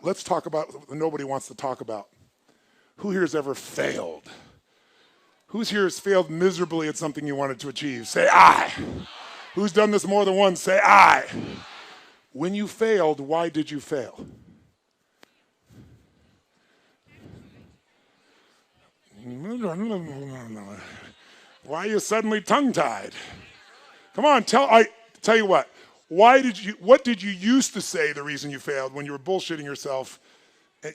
let's talk about what nobody wants to talk about. Who here has ever failed? Who's here has failed miserably at something you wanted to achieve? Say I. Who's done this more than once? Say I. When you failed, why did you fail? Why are you suddenly tongue-tied? Come on, tell you what. What did you used to say the reason you failed when you were bullshitting yourself?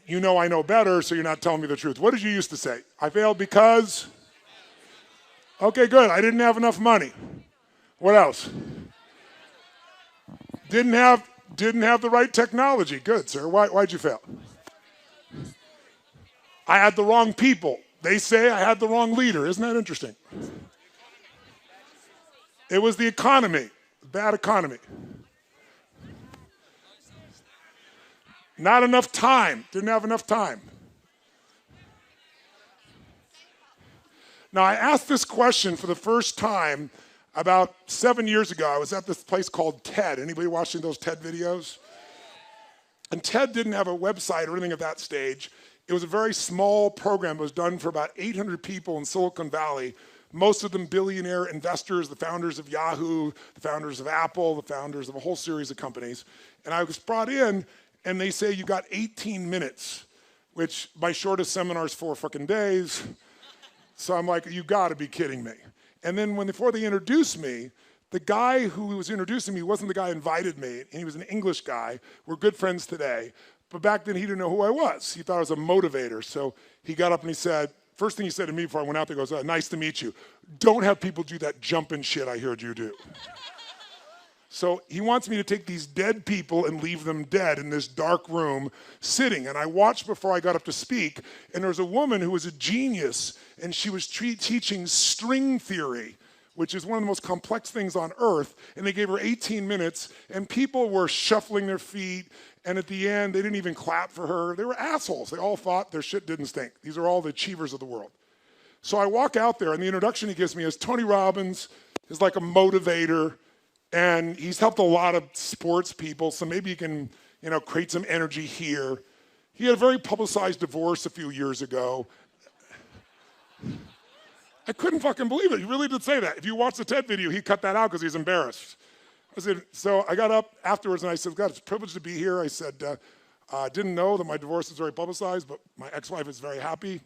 You know I know better, so you're not telling me the truth. What did you used to say? I failed because? Okay, good. I didn't have enough money. What else? Didn't have the right technology. Good, sir. Why'd you fail? I had the wrong people. They say I had the wrong leader. Isn't that interesting? It was the economy. Bad economy. Not enough time. Didn't have enough time. Now, I asked this question for the first time about 7 years ago. I was at this place called TED. Anybody watching those TED videos? And TED didn't have a website or anything at that stage. It was a very small program. It was done for about 800 people in Silicon Valley, most of them billionaire investors, the founders of Yahoo, the founders of Apple, the founders of a whole series of companies. And I was brought in, and they say, you got 18 minutes, which my shortest seminar is 4 fucking days. So I'm like, you gotta be kidding me. And then before they introduced me, the guy who was introducing me wasn't the guy who invited me, and he was an English guy. We're good friends today. But back then, he didn't know who I was. He thought I was a motivator. So he got up and he said, first thing he said to me before I went out there, he goes, nice to meet you. Don't have people do that jumping shit I heard you do. So he wants me to take these dead people and leave them dead in this dark room sitting. And I watched before I got up to speak, and there was a woman who was a genius, and she was teaching string theory, which is one of the most complex things on earth. And they gave her 18 minutes, and people were shuffling their feet. And at the end, they didn't even clap for her. They were assholes. They all thought their shit didn't stink. These are all the achievers of the world. So I walk out there, and the introduction he gives me is Tony Robbins is like a motivator, and he's helped a lot of sports people, so maybe you can, create some energy here. He had a very publicized divorce a few years ago. I couldn't fucking believe it. He really did say that. If you watch the TED video, he cut that out because he's embarrassed. So I got up afterwards and I said, God, it's a privilege to be here. I said, I didn't know that my divorce is very publicized, but my ex-wife is very happy.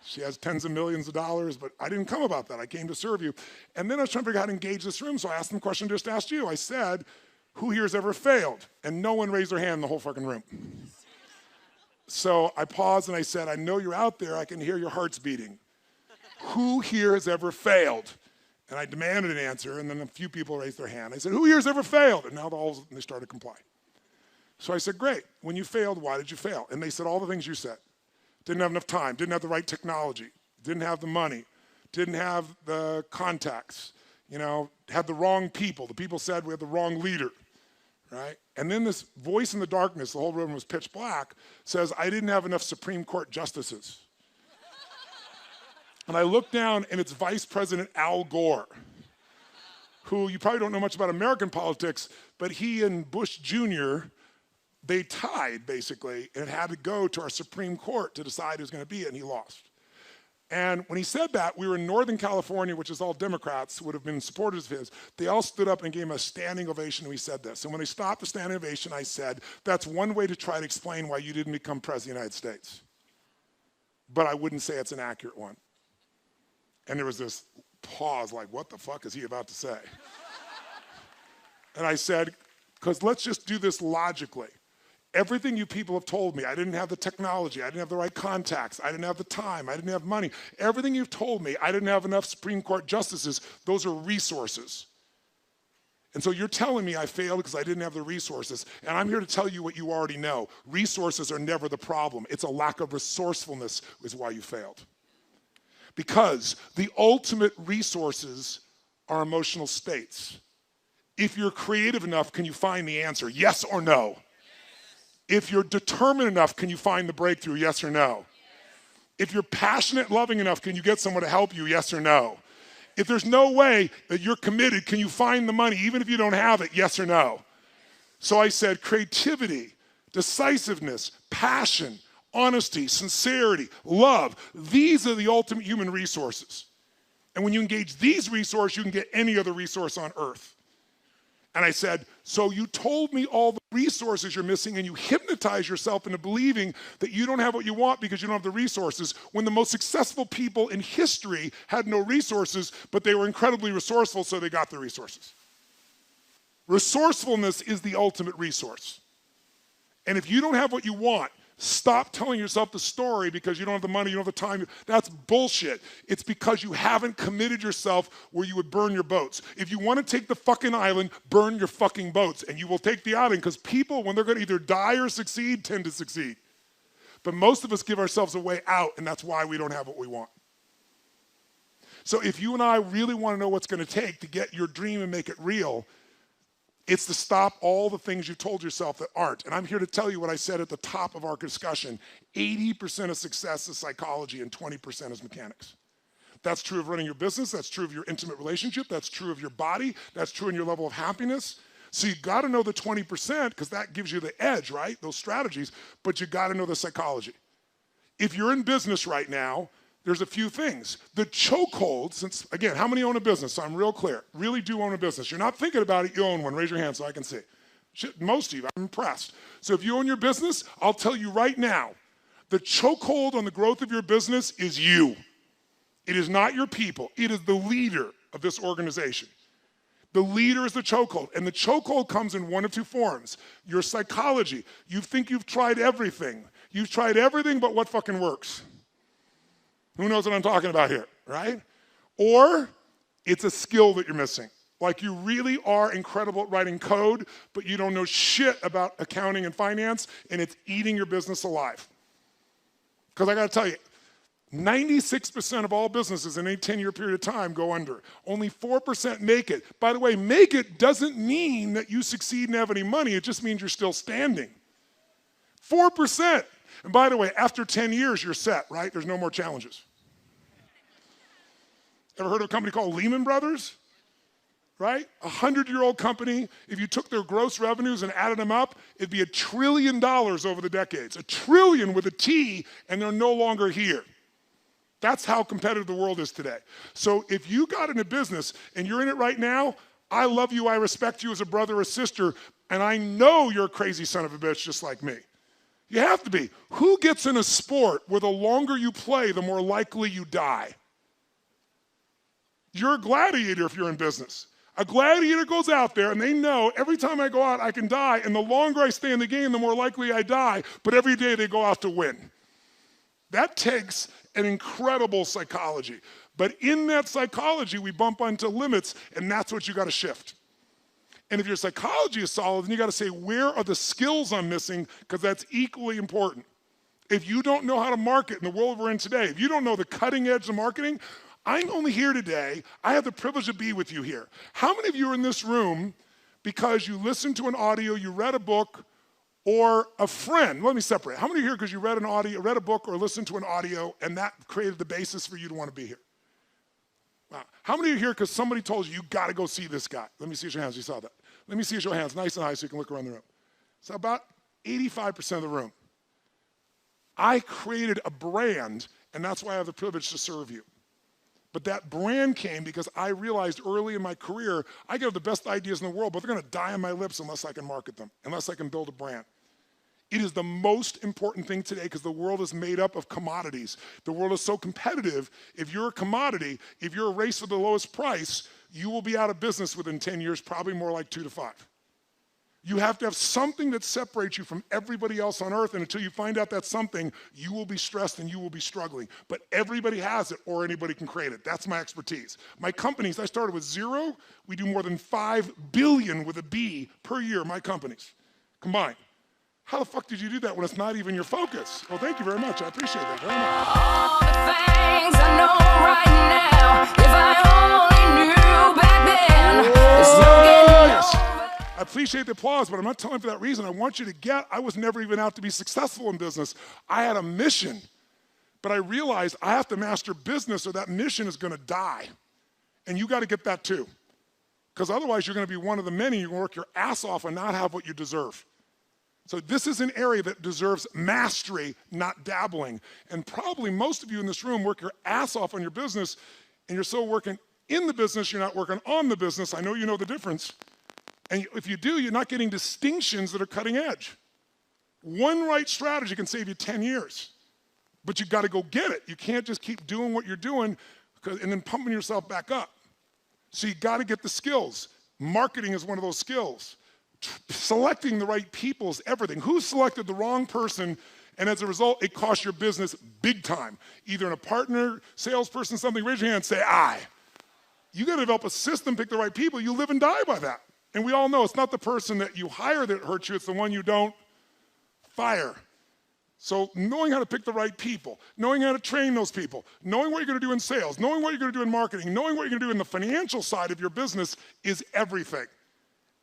She has tens of millions of dollars, but I didn't come about that. I came to serve you. And then I was trying to figure out how to engage this room, so I asked them a question I just asked you. I said, who here has ever failed? And no one raised their hand in the whole fucking room. So I paused and I said, I know you're out there. I can hear your hearts beating. Who here has ever failed? And I demanded an answer, and then a few people raised their hand. I said, who here has ever failed? And now they started to comply. So I said, great. When you failed, why did you fail? And they said all the things you said. Didn't have enough time, didn't have the right technology, didn't have the money, didn't have the contacts, had the wrong people. The people said we had the wrong leader, right? And then this voice in the darkness, the whole room was pitch black, says, I didn't have enough Supreme Court justices. And I looked down, and it's Vice President Al Gore, who you probably don't know much about American politics, but he and Bush Jr., they tied, basically, and it had to go to our Supreme Court to decide who's going to be it, and he lost. And when he said that, we were in Northern California, which is all Democrats, would have been supporters of his. They all stood up and gave him a standing ovation when he said this. And when they stopped the standing ovation, I said, that's one way to try to explain why you didn't become president of the United States. But I wouldn't say it's an accurate one. And there was this pause, like, what the fuck is he about to say? And I said, because let's just do this logically. Everything you people have told me, I didn't have the technology, I didn't have the right contacts, I didn't have the time, I didn't have money. Everything you've told me, I didn't have enough Supreme Court justices, those are resources. And so you're telling me I failed because I didn't have the resources. And I'm here to tell you what you already know. Resources are never the problem. It's a lack of resourcefulness is why you failed. Because the ultimate resources are emotional states. If you're creative enough, can you find the answer? Yes or no? Yes. If you're determined enough, can you find the breakthrough? Yes or no? Yes. If you're passionate and loving enough, can you get someone to help you? Yes or no? If there's no way that you're committed, can you find the money even if you don't have it? Yes or no? So I said creativity decisiveness, passion, honesty, sincerity, love. These are the ultimate human resources. And when you engage these resources, you can get any other resource on earth. And I said, so you told me all the resources you're missing and you hypnotize yourself into believing that you don't have what you want because you don't have the resources, when the most successful people in history had no resources, but they were incredibly resourceful, so they got the resources. Resourcefulness is the ultimate resource. And if you don't have what you want, stop telling yourself the story because you don't have the money, you don't have the time. That's bullshit. It's because you haven't committed yourself where you would burn your boats. If you want to take the fucking island, burn your fucking boats, and you will take the island, because people, when they're going to either die or succeed, tend to succeed. But most of us give ourselves a way out, and that's why we don't have what we want. So if you and I really want to know what's going to take to get your dream and make it real, it's to stop all the things you've told yourself that aren't. And I'm here to tell you what I said at the top of our discussion. 80% of success is psychology and 20% is mechanics. That's true of running your business. That's true of your intimate relationship. That's true of your body. That's true in your level of happiness. So you got to know the 20% because that gives you the edge, right? Those strategies, but you got to know the psychology. If you're in business right now, there's a few things. The chokehold, since, again, how many own a business? So I'm real clear. Really do own a business. You're not thinking about it, you own one. Raise your hand so I can see. Shit, most of you, I'm impressed. So if you own your business, I'll tell you right now, the chokehold on the growth of your business is you. It is not your people. It is the leader of this organization. The leader is the chokehold. And the chokehold comes in one of two forms. Your psychology. You think you've tried everything. You've tried everything but what fucking works. Who knows what I'm talking about here, right? Or it's a skill that you're missing. Like you really are incredible at writing code, but you don't know shit about accounting and finance, and it's eating your business alive. Because I gotta tell you, 96% of all businesses in a 10-year period of time go under. Only 4% make it. By the way, make it doesn't mean that you succeed and have any money, it just means you're still standing. 4%. And by the way, after 10 years, you're set, right? There's no more challenges. Ever heard of a company called Lehman Brothers? Right? 100-year-old company. If you took their gross revenues and added them up, it'd be $1 trillion over the decades. $1 trillion with a T, and they're no longer here. That's how competitive the world is today. So if you got in a business and you're in it right now, I love you, I respect you as a brother or sister, and I know you're a crazy son of a bitch just like me. You have to be. Who gets in a sport where the longer you play, the more likely you die? You're a gladiator if you're in business. A gladiator goes out there and they know every time I go out, I can die. And the longer I stay in the game, the more likely I die. But every day they go out to win. That takes an incredible psychology. But in that psychology, we bump onto limits, and that's what you got to shift. And if your psychology is solid, then you got to say, where are the skills I'm missing? Because that's equally important. If you don't know how to market in the world we're in today, if you don't know the cutting edge of marketing, I'm only here today. I have the privilege to be with you here. How many of you are in this room because you listened to an audio, you read a book, or a friend? Let me separate. How many are here because you read a book or listened to an audio, and that created the basis for you to want to be here? Wow. How many are here because somebody told you got to go see this guy? Let me see your hands. You saw that. Let me see your hands nice and high so you can look around the room. So about 85% of the room. I created a brand, and that's why I have the privilege to serve you. But that brand came because I realized early in my career, I have the best ideas in the world, but they're going to die on my lips unless I can market them, unless I can build a brand. It is the most important thing today because the world is made up of commodities. The world is so competitive. If you're a commodity, if you're a race for the lowest price, you will be out of business within 10 years, probably more like 2 to 5. You have to have something that separates you from everybody else on earth, and until you find out that something, you will be stressed and you will be struggling. But everybody has it, or anybody can create it. That's my expertise. My companies, I started with 0. We do more than 5 billion with a B per year, my companies, combined. How the fuck did you do that when it's not even your focus? Well, thank you very much. I appreciate that very much. All the things I know right now, if I only knew back then, there's no getting over. I appreciate the applause, but I'm not telling you for that reason. I want you to get, I was never even out to be successful in business. I had a mission, but I realized I have to master business or that mission is gonna die. And you gotta get that too. Because otherwise you're gonna be one of the many, you're gonna work your ass off and not have what you deserve. So this is an area that deserves mastery, not dabbling. And probably most of you in this room work your ass off on your business, and you're so working in the business, you're not working on the business. I know you know the difference. And if you do, you're not getting distinctions that are cutting edge. One right strategy can save you 10 years, but you got to go get it. You can't just keep doing what you're doing and then pumping yourself back up. So you got to get the skills. Marketing is one of those skills. Selecting the right people is everything. Who selected the wrong person, and as a result, it cost your business big time? Either in a partner, salesperson, something, raise your hand, say I. You got to develop a system, pick the right people. You live and die by that. And we all know it's not the person that you hire that hurts you, it's the one you don't fire. So knowing how to pick the right people, knowing how to train those people, knowing what you're going to do in sales, knowing what you're going to do in marketing, knowing what you're going to do in the financial side of your business is everything.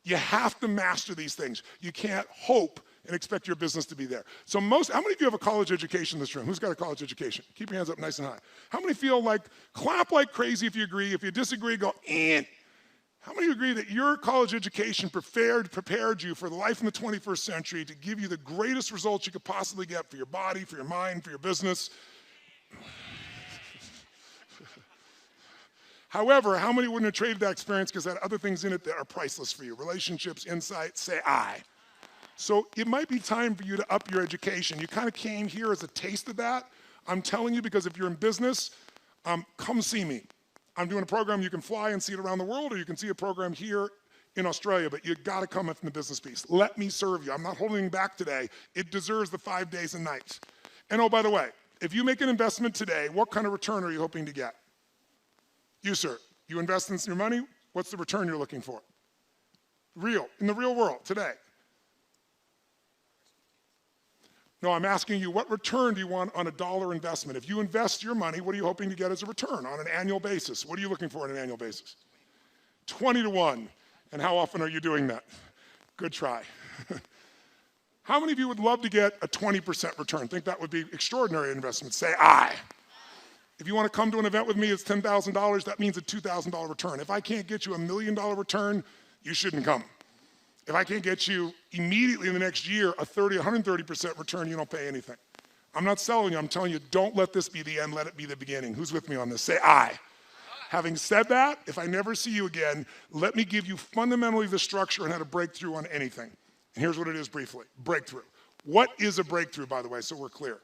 You have to master these things. You can't hope and expect your business to be there. So how many of you have a college education in this room? Who's got a college education? Keep your hands up nice and high. How many feel like, clap like crazy if you agree. If you disagree, go, and. How many agree that your college education prepared you for the life in the 21st century to give you the greatest results you could possibly get for your body, for your mind, for your business? However, how many wouldn't have traded that experience because it had other things in it that are priceless for you? Relationships, insights, say I. So it might be time for you to up your education. You kind of came here as a taste of that. I'm telling you because if you're in business, come see me. I'm doing a program you can fly and see it around the world, or you can see a program here in Australia, but you gotta come from the business piece. Let me serve you. I'm not holding back today. It deserves the 5 days and nights. And oh, by the way, if you make an investment today, what kind of return are you hoping to get? You, sir, you invest in your money, what's the return you're looking for? In the real world, today. No, I'm asking you, what return do you want on a dollar investment? If you invest your money, what are you hoping to get as a return on an annual basis? What are you looking for on an annual basis? 20 to 1. And how often are you doing that? Good try. How many of you would love to get a 20% return? Think that would be extraordinary investment? Say I. If you want to come to an event with me, it's $10,000. That means a $2,000 return. If I can't get you $1 million return, you shouldn't come. If I can't get you immediately in the next year a 130% return, you don't pay anything. I'm not selling you, I'm telling you, don't let this be the end, let it be the beginning. Who's with me on this? Say I. Having said that, if I never see you again, let me give you fundamentally the structure and how to break through on anything. And here's what it is briefly, breakthrough. What is a breakthrough, by the way, so we're clear?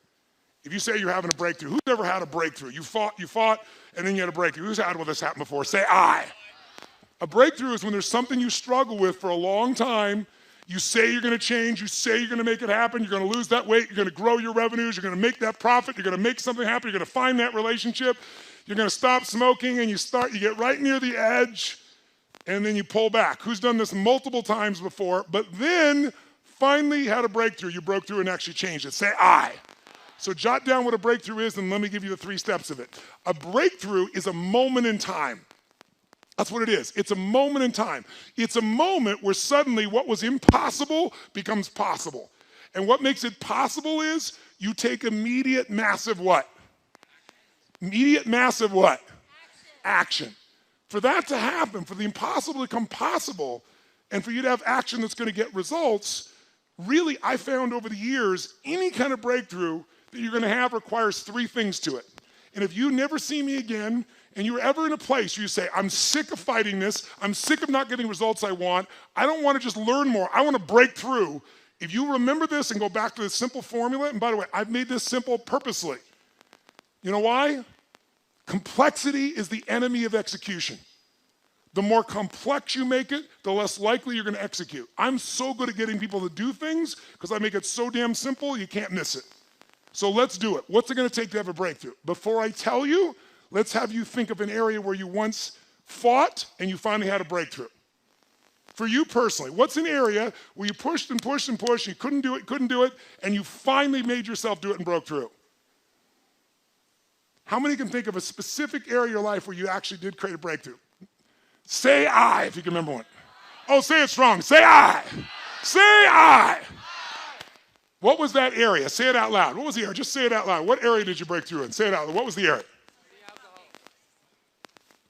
If you say you're having a breakthrough, who's ever had a breakthrough? You fought, and then you had a breakthrough. Who's had this happen before? Say I. A breakthrough is when there's something you struggle with for a long time. You say you're going to change. You say you're going to make it happen. You're going to lose that weight. You're going to grow your revenues. You're going to make that profit. You're going to make something happen. You're going to find that relationship. You're going to stop smoking, and you get right near the edge, and then you pull back. Who's done this multiple times before, but then finally had a breakthrough. You broke through and actually changed it. Say I. So jot down what a breakthrough is, and let me give you the 3 steps of it. A breakthrough is a moment in time. That's what it is. It's a moment in time. It's a moment where suddenly what was impossible becomes possible. And what makes it possible is you take immediate massive what? Immediate massive what? Action. For that to happen, for the impossible to become possible, and for you to have action that's going to get results, really I found over the years, any kind of breakthrough that you're going to have requires 3 things to it. And if you never see me again, and you're ever in a place where you say, I'm sick of fighting this, I'm sick of not getting results I want, I don't want to just learn more, I want to break through. If you remember this and go back to this simple formula, and by the way, I've made this simple purposely. You know why? Complexity is the enemy of execution. The more complex you make it, the less likely you're going to execute. I'm so good at getting people to do things because I make it so damn simple, you can't miss it. So let's do it. What's it going to take to have a breakthrough? Before I tell you, let's have you think of an area where you once fought and you finally had a breakthrough. For you personally, what's an area where you pushed and pushed and pushed, you couldn't do it, and you finally made yourself do it and broke through? How many can think of a specific area of your life where you actually did create a breakthrough? Say I, if you can remember one. Oh, say it strong. Say I. Say I. What was that area? Say it out loud. What was the area? Just say it out loud. What area did you break through in? Say it out loud. What was the area?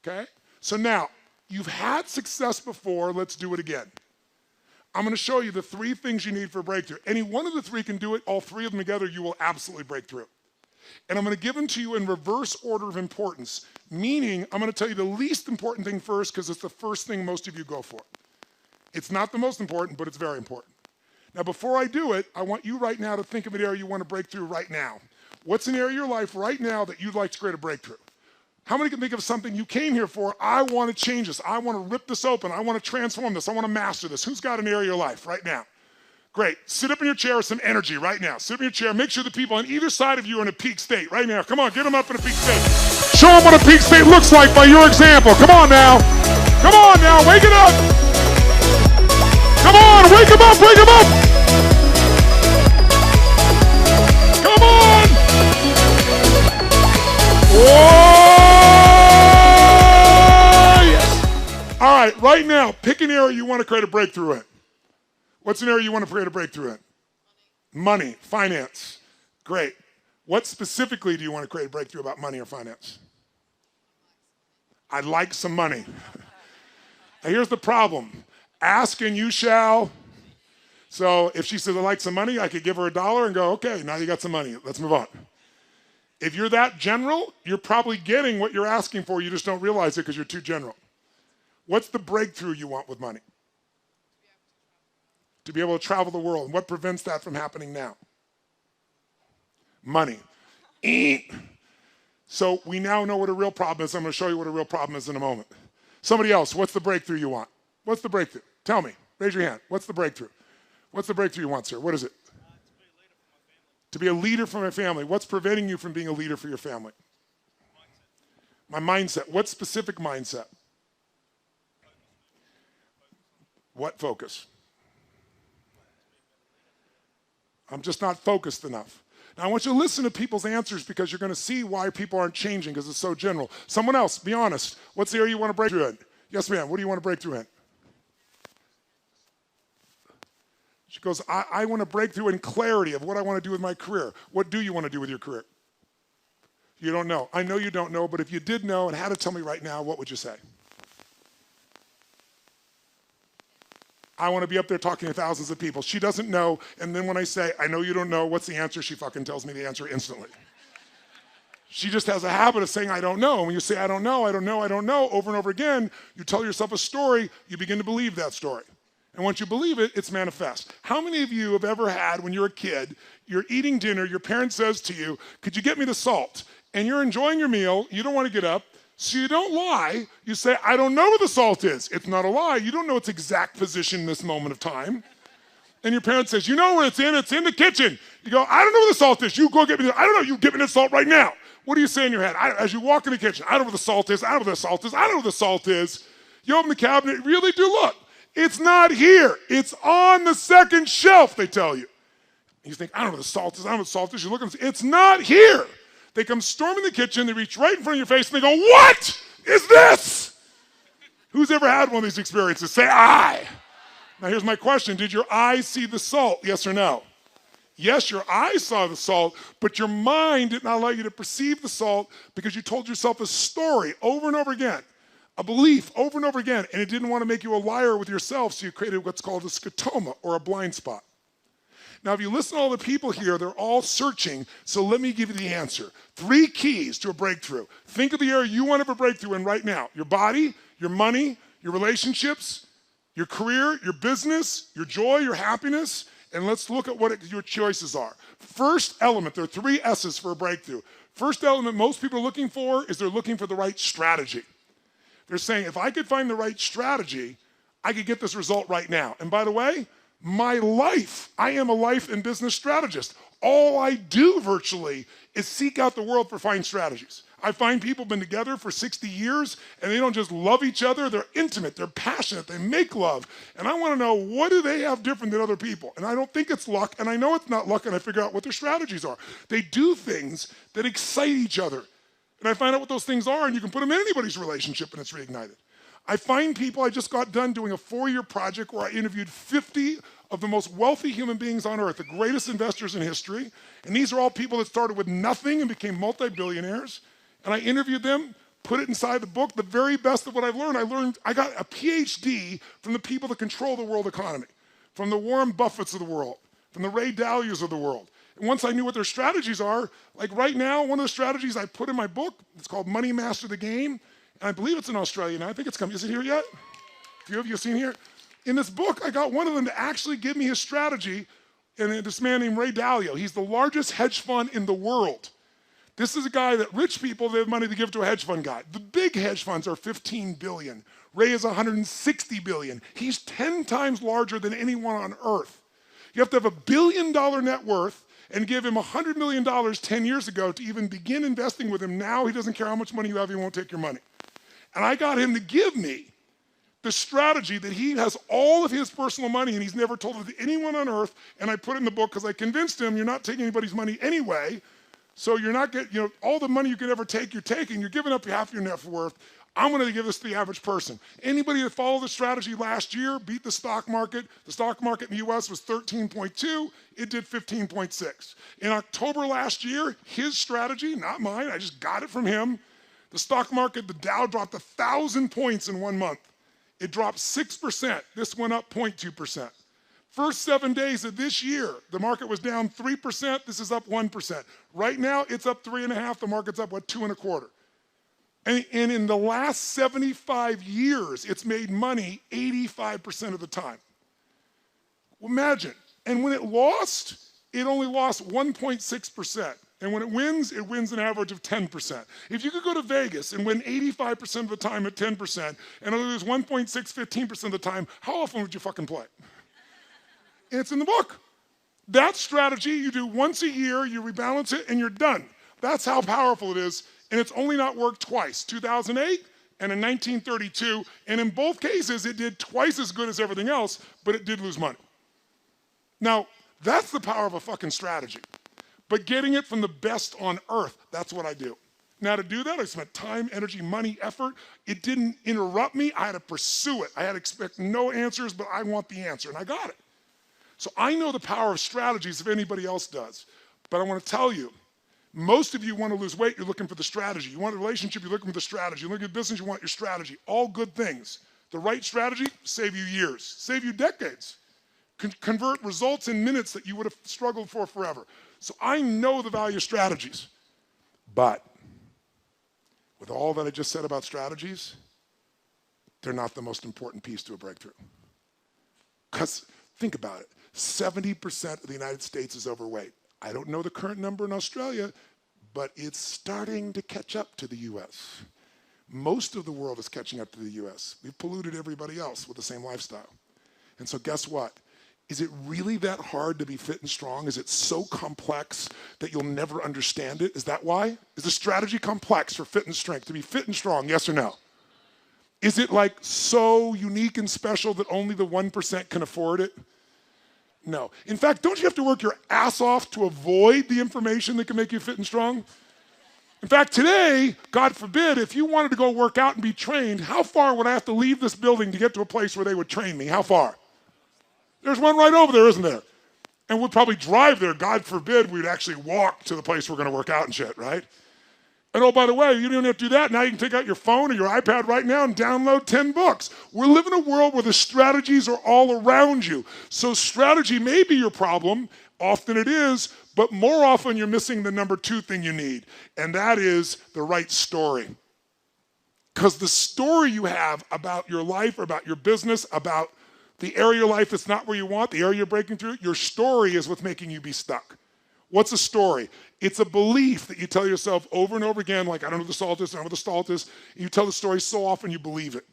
Okay? So now, you've had success before. Let's do it again. I'm going to show you the 3 things you need for a breakthrough. Any one of the 3 can do it. All 3 of them together, you will absolutely break through. And I'm going to give them to you in reverse order of importance, meaning I'm going to tell you the least important thing first because it's the first thing most of you go for. It's not the most important, but it's very important. Now, before I do it, I want you right now to think of an area you want to break through right now. What's an area of your life right now that you'd like to create a breakthrough? How many can think of something you came here for? I want to change this. I want to rip this open. I want to transform this. I want to master this. Who's got an area of your life right now? Great. Sit up in your chair with some energy right now. Sit up in your chair. Make sure the people on either side of you are in a peak state right now. Come on, get them up in a peak state. Show them what a peak state looks like by your example. Come on now. Come on now. Wake it up. Come on. Wake them up. Wake them up. Come on. Whoa. Yes. All right. Right now, pick an area you want to create a breakthrough in. What's an area you want to create a breakthrough in? Money, finance. Great. What specifically do you want to create a breakthrough about money or finance? I'd like some money. Now here's the problem. Ask and you shall. So if she says, I'd like some money, I could give her $1 and go, okay, now you got some money. Let's move on. If you're that general, you're probably getting what you're asking for. You just don't realize it because you're too general. What's the breakthrough you want with money? To be able to travel the world. And what prevents that from happening now? Money. So we now know what a real problem is. I'm going to show you what a real problem is in a moment. Somebody else, what's the breakthrough you want? What's the breakthrough? Tell me. Raise your hand. What's the breakthrough? What's the breakthrough you want, sir? What is it? To be a leader for my family. What's preventing you from being a leader for your family? My mindset. What specific mindset? What focus? I'm just not focused enough. Now I want you to listen to people's answers because you're going to see why people aren't changing because it's so general. Someone else, be honest. What's the area you want to break through in? Yes, ma'am. What do you want to break through in? She goes, I want to break through in clarity of what I want to do with my career. What do you want to do with your career? You don't know. I know you don't know, but if you did know and had to tell me right now, what would you say? I want to be up there talking to thousands of people. She doesn't know, and then when I say, I know you don't know, what's the answer? She fucking tells me the answer instantly. She just has a habit of saying, I don't know. And when you say, I don't know, I don't know, I don't know, over and over again, you tell yourself a story, you begin to believe that story. And once you believe it, it's manifest. How many of you have ever had, when you're a kid, you're eating dinner, your parent says to you, could you get me the salt? And you're enjoying your meal, you don't want to get up, so you don't lie. You say, I don't know where the salt is. It's not a lie. You don't know its exact position in this moment of time. And your parent says, you know where it's in the kitchen. You go, I don't know where the salt is. You go get me I don't know, you get me the salt right now. What do you say in your head? As you walk in the kitchen, I don't know where the salt is, I don't know where the salt is, I don't know where the salt is. You open the cabinet, really do look. It's not here. It's on the second shelf, they tell you. You think, I don't know where the salt is, I don't know where the salt is. You look and say, it's not here. They come storming the kitchen, they reach right in front of your face, and they go, what is this? Who's ever had one of these experiences? Say, I. Now here's my question. Did your eyes see the salt, yes or no? Yes, your eyes saw the salt, but your mind did not allow you to perceive the salt because you told yourself a story over and over again, a belief over and over again, and it didn't want to make you a liar with yourself, so you created what's called a scotoma, or a blind spot. Now, if you listen to all the people here, they're all searching, so let me give you the answer. 3 keys to a breakthrough. Think of the area you want to have a breakthrough in right now. Your body, your money, your relationships, your career, your business, your joy, your happiness, and let's look at what your choices are. First element, there are 3 S's for a breakthrough. First element most people are looking for is they're looking for the right strategy. They're saying, if I could find the right strategy, I could get this result right now. And by the way, my life, I am a life and business strategist. All I do virtually is seek out the world for fine strategies. I find people have been together for 60 years and they don't just love each other, they're intimate, they're passionate, they make love. And I want to know, what do they have different than other people? And I don't think it's luck, and I know it's not luck, and I figure out what their strategies are. They do things that excite each other. And I find out what those things are, and you can put them in anybody's relationship and it's reignited. I find people, I just got done doing a 4-year project where I interviewed 50 of the most wealthy human beings on earth, the greatest investors in history. And these are all people that started with nothing and became multi-billionaires. And I interviewed them, put it inside the book, the very best of what I've learned. I got a PhD from the people that control the world economy. from the Warren Buffetts of the world, from the Ray Dalias of the world. And once I knew what their strategies are, like right now, one of the strategies I put in my book, it's called Money Master the Game, and I believe it's in Australia now. I think it's coming. Is it here yet? A few of you have seen here? In this book, I got one of them to actually give me his strategy, and this man named Ray Dalio. He's the largest hedge fund in the world. This is a guy that rich people, they have money to give to a hedge fund guy. The big hedge funds are 15 billion. Ray is 160 billion. He's 10 times larger than anyone on earth. You have to have $1 billion net worth and give him $100 million 10 years ago to even begin investing with him. Now he doesn't care how much money you have, he won't take your money. And I got him to give me the strategy that he has all of his personal money and he's never told it to anyone on earth, and I put it in the book because I convinced him you're not taking anybody's money anyway, so you're not getting, all the money you can ever take, you're taking, you're giving up half your net worth. I'm gonna give this to the average person. Anybody that followed the strategy last year beat the stock market. The stock market in the US was 13.2, it did 15.6. In October last year, his strategy, not mine, I just got it from him, the stock market, the Dow dropped 1,000 points in 1 month. It dropped 6%, this went up 0.2%. First 7 days of this year, the market was down 3%, this is up 1%. Right now, it's up 3.5%, the market's up, 2.25%. And in the last 75 years, it's made money 85% of the time. Imagine. And when it lost, it only lost 1.6%. And when it wins an average of 10%. If you could go to Vegas and win 85% of the time at 10% and lose 15% of the time, how often would you fucking play? And it's in the book. That strategy you do once a year, you rebalance it, and you're done. That's how powerful it is. And it's only not worked twice, 2008 and in 1932. And in both cases, it did twice as good as everything else, but it did lose money. Now, that's the power of a fucking strategy. But getting it from the best on earth, that's what I do. Now to do that, I spent time, energy, money, effort. It didn't interrupt me. I had to pursue it. I had to expect no answers, but I want the answer, and I got it. So I know the power of strategies if anybody else does. But I want to tell you, most of you want to lose weight, you're looking for the strategy. You want a relationship, you're looking for the strategy. You look at business, you want your strategy. All good things. The right strategy, save you years, save you decades. Convert results in minutes that you would have struggled for forever. So I know the value of strategies. But with all that I just said about strategies, they're not the most important piece to a breakthrough. Because think about it, 70% of the United States is overweight. I don't know the current number in Australia, but it's starting to catch up to the US. Most of the world is catching up to the US. We've polluted everybody else with the same lifestyle. And so guess what? Is it really that hard to be fit and strong? Is it so complex that you'll never understand it? Is that why? Is the strategy complex for fit and strength, to be fit and strong, yes or no? Is it like so unique and special that only the 1% can afford it? No. In fact, don't you have to work your ass off to avoid the information that can make you fit and strong? In fact, today, God forbid, if you wanted to go work out and be trained, how far would I have to leave this building to get to a place where they would train me? How far? There's one right over there, isn't there? And we'd probably drive there. God forbid we'd actually walk to the place we're going to work out and shit, right? And oh, by the way, you don't have to do that. Now you can take out your phone or your iPad right now and download 10 books. We're living in a world where the strategies are all around you. So strategy may be your problem. Often it is, but more often you're missing the number 2 thing you need, and that is the right story. Because the story you have about your life, about your business, about the area of your life that's not where you want, the area you're breaking through, your story is what's making you be stuck. What's a story? It's a belief that you tell yourself over and over again, like, I don't know what the salt is, I don't know what the salt is. And you tell the story so often you believe it.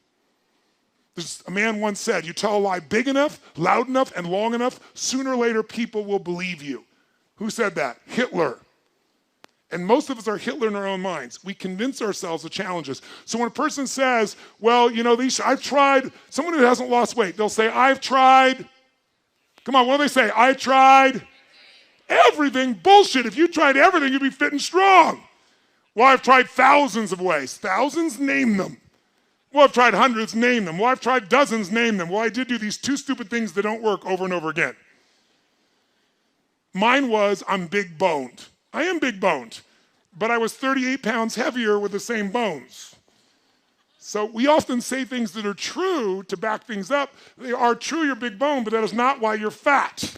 A man once said, you tell a lie big enough, loud enough, and long enough, sooner or later people will believe you. Who said that? Hitler. And most of us are Hitler in our own minds. We convince ourselves of challenges. So when a person says, well, I've tried, someone who hasn't lost weight, they'll say, I've tried. Come on, what do they say? I tried everything. Bullshit. If you tried everything, you'd be fit and strong. Well, I've tried thousands of ways. Thousands? Name them. Well, I've tried hundreds. Name them. Well, I've tried dozens. Name them. Well, I did do these 2 stupid things that don't work over and over again. Mine was, I'm big boned. I am big boned, but I was 38 pounds heavier with the same bones. So we often say things that are true to back things up. They are true, you're big bone, but that is not why you're fat,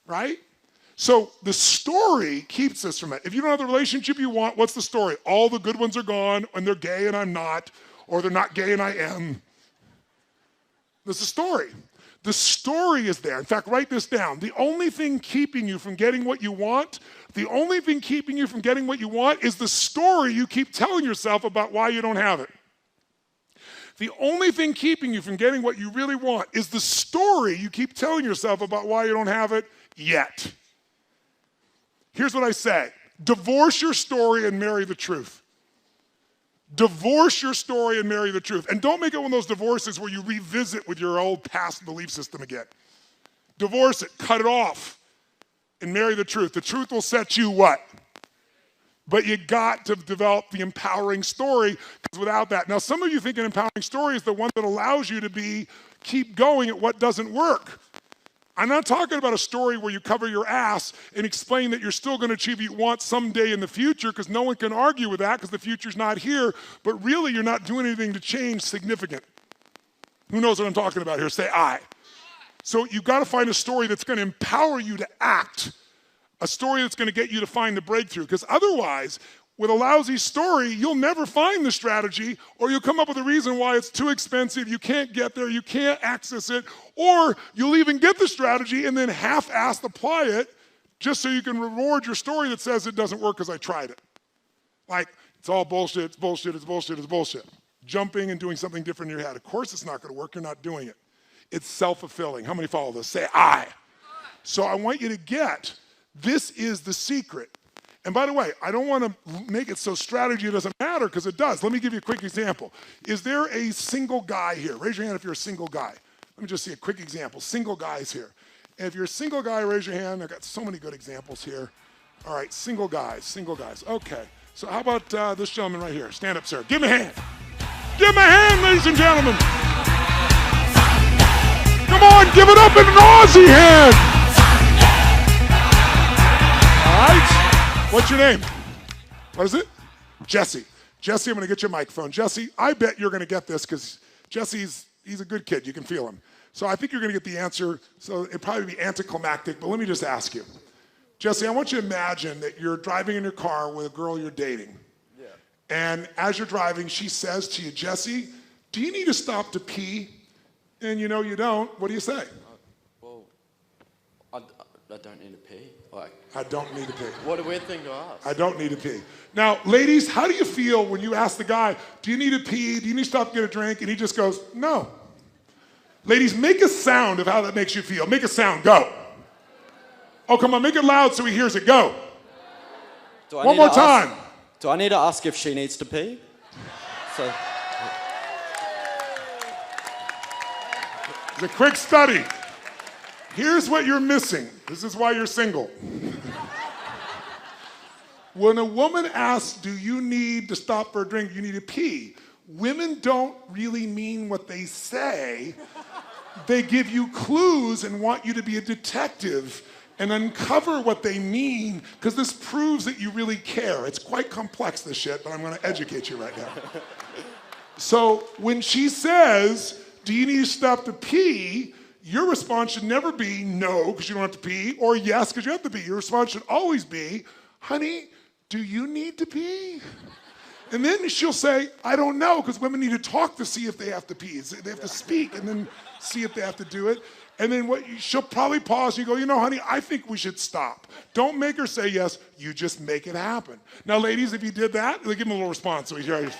right? So the story keeps us from it. If you don't have the relationship you want, what's the story? All the good ones are gone, and they're gay and I'm not, or they're not gay and I am. There's a story. The story is there. In fact, write this down. The only thing keeping you from getting what you want, the only thing keeping you from getting what you want is the story you keep telling yourself about why you don't have it. The only thing keeping you from getting what you really want is the story you keep telling yourself about why you don't have it yet. Here's what I say. Divorce your story and marry the truth. Divorce your story and marry the truth. And don't make it one of those divorces where you revisit with your old past belief system again. Divorce it, cut it off, and marry the truth. The truth will set you what? But you got to develop the empowering story, because without that, now some of you think an empowering story is the one that allows you to keep going at what doesn't work. I'm not talking about a story where you cover your ass and explain that you're still going to achieve what you want someday in the future, because no one can argue with that because the future's not here, but really you're not doing anything to change significant. Who knows what I'm talking about here? Say I. So you've got to find a story that's going to empower you to act, a story that's going to get you to find the breakthrough, because otherwise, with a lousy story, you'll never find the strategy, or you'll come up with a reason why it's too expensive, you can't get there, you can't access it, or you'll even get the strategy and then half-assed apply it just so you can reward your story that says it doesn't work because I tried it. Like, it's all bullshit, it's bullshit, it's bullshit, it's bullshit. Jumping and doing something different in your head. Of course it's not going to work, you're not doing it. It's self-fulfilling. How many follow this? Say I. So I want you to get, this is the secret. And by the way, I don't want to make it so strategy doesn't matter, because it does. Let me give you a quick example. Is there a single guy here? Raise your hand if you're a single guy. Let me just see a quick example. Single guys here. And if you're a single guy, raise your hand. I've got so many good examples here. All right, single guys, single guys. Okay, so how about this gentleman right here? Stand up, sir. Give him a hand. Give him a hand, ladies and gentlemen. Come on, give it up in an Aussie hand. All right. What's your name? What is it? Jesse. Jesse, I'm going to get your microphone. Jesse, I bet you're going to get this, because Jesse's he's a good kid. You can feel him. So I think you're going to get the answer. So it'd probably be anticlimactic, but let me just ask you. Jesse, I want you to imagine that you're driving in your car with a girl you're dating. Yeah. And as you're driving, she says to you, Jesse, do you need to stop to pee? And you know you don't. What do you say? Well, I don't need to pee. I don't need to pee. What a weird thing to ask. I don't need to pee. Now, ladies, how do you feel when you ask the guy, do you need to pee? Do you need to stop to get a drink? And he just goes, no. Ladies, make a sound of how that makes you feel. Make a sound. Go. Oh, come on. Make it loud so he hears it. Go. One more time. Do I need to ask if she needs to pee? So. It's a quick study. Here's what you're missing. This is why you're single. When a woman asks, do you need to stop for a drink, you need to pee, women don't really mean what they say. They give you clues and want you to be a detective and uncover what they mean, because this proves that you really care. It's quite complex, this shit, but I'm going to educate you right now. So when she says, do you need to stop to pee, your response should never be no, because you don't have to pee, or yes, because you have to pee. Your response should always be, honey, do you need to pee? And then she'll say, I don't know, because women need to talk to see if they have to pee. They have to speak and then see if they have to do it. And then she'll probably pause and you go, you know, honey, I think we should stop. Don't make her say yes, you just make it happen. Now, ladies, if you did that, give him a little response so he's here.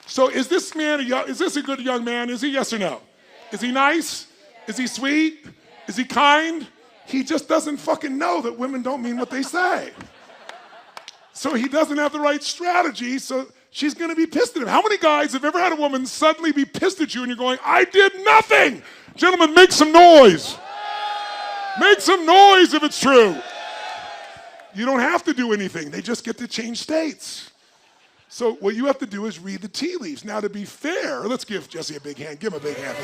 So is this man is this a good young man? Is he yes or no? Is he nice? Is he sweet? Is he kind? He just doesn't fucking know that women don't mean what they say. So he doesn't have the right strategy, so she's going to be pissed at him. How many guys have ever had a woman suddenly be pissed at you and you're going, I did nothing? Gentlemen, make some noise. Make some noise if it's true. You don't have to do anything. They just get to change states. So what you have to do is read the tea leaves. Now, to be fair, let's give Jesse a big hand. Give him a big hand.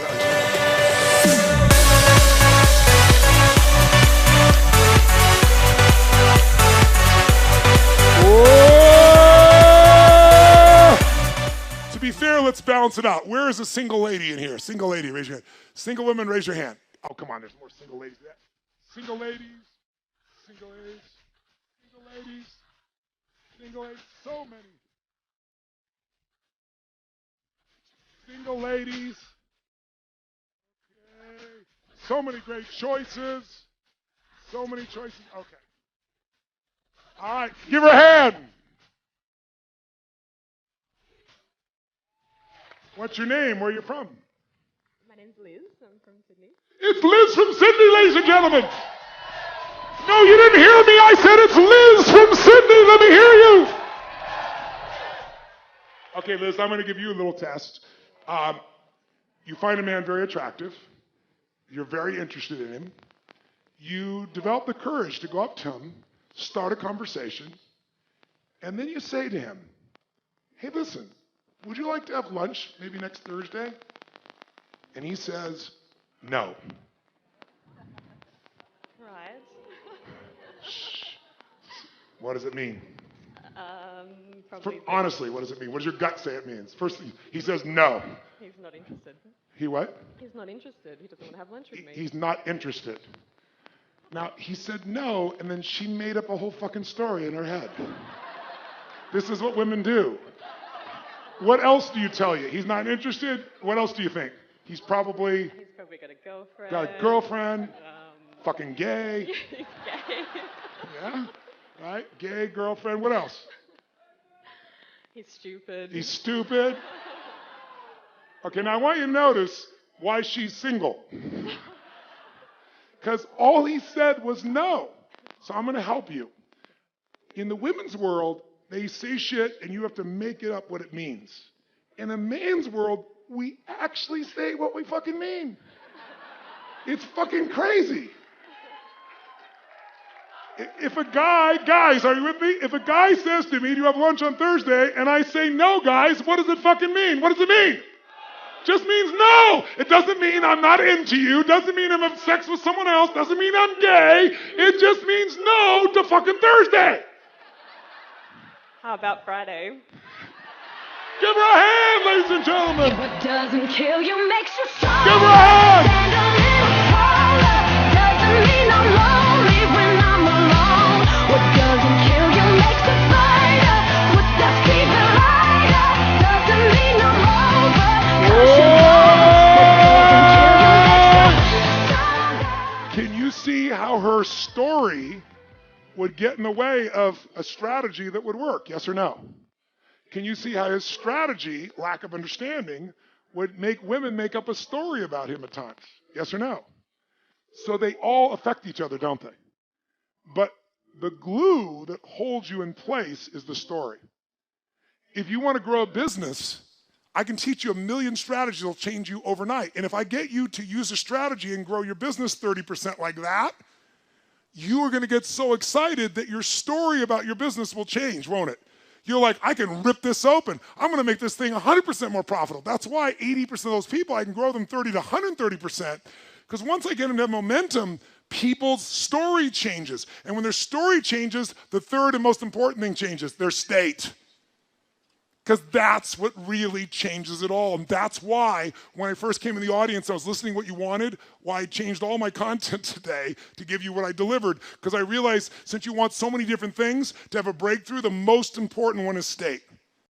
Oh! let's balance it out. Where is a single lady in here? Single lady, raise your hand. Single women, raise your hand. Oh, come on, there's more single ladies. Single ladies, single ladies, single ladies, single ladies, so many. Single ladies. Okay. So many great choices. So many choices. Okay. All right, give her a hand. What's your name? Where are you from? My name's Liz. I'm from Sydney. It's Liz from Sydney, ladies and gentlemen. No, you didn't hear me. I said it's Liz from Sydney. Let me hear you. Okay, Liz, I'm going to give you a little test. You find a man very attractive. You're very interested in him. You develop the courage to go up to him, start a conversation, and then you say to him, hey, listen, would you like to have lunch maybe next Thursday? And he says, no. Right. What does it mean? Probably. Honestly, what does it mean? What does your gut say it means? First, he says no. He's not interested. He what? He's not interested. He doesn't want to have lunch with me. He's not interested. Now, he said no, and then she made up a whole fucking story in her head. This is what women do. What else do you tell you? He's not interested? What else do you think? He's probably got a girlfriend. got a girlfriend, fucking gay. He's gay. Yeah, right? Gay, girlfriend, what else? He's stupid. He's stupid. Okay, now I want you to notice why she's single. Because all he said was no. So I'm going to help you. In the women's world, they say shit and you have to make it up what it means. In a man's world, we actually say what we fucking mean. It's fucking crazy. If a guy, guys, are you with me? If a guy says to me, do you have lunch on Thursday? And I say, no, guys, what does it fucking mean? What does it mean? Just means no. It doesn't mean I'm not into you. Doesn't mean I'm having sex with someone else. Doesn't mean I'm gay. It just means no to fucking Thursday. How about Friday? Give her a hand, ladies and gentlemen. What doesn't kill you makes you stronger. Give her a hand. Stand a little taller. Doesn't mean I'm lonely when I'm alone. What doesn't kill you makes you fighter. What does keep it lighter? Doesn't mean I'm over. 'Cause you know what doesn't kill you makes you stronger. Can you see how her story would get in the way of a strategy that would work? Yes or no? Can you see how his strategy, lack of understanding, would make women make up a story about him at times? Yes or no? So they all affect each other, don't they? But the glue that holds you in place is the story. If you want to grow a business, I can teach you a million strategies that will change you overnight. And if I get you to use a strategy and grow your business 30% like that, you are going to get so excited that your story about your business will change, won't it? You're like, I can rip this open. I'm going to make this thing 100% more profitable. That's why 80% of those people, I can grow them 30 to 130%. Because once I get them to have momentum, people's story changes. And when their story changes, the third and most important thing changes, their state. Because that's what really changes it all. And that's why when I first came in the audience, I was listening to what you wanted, why I changed all my content today to give you what I delivered. Because I realized since you want so many different things, to have a breakthrough, the most important one is state.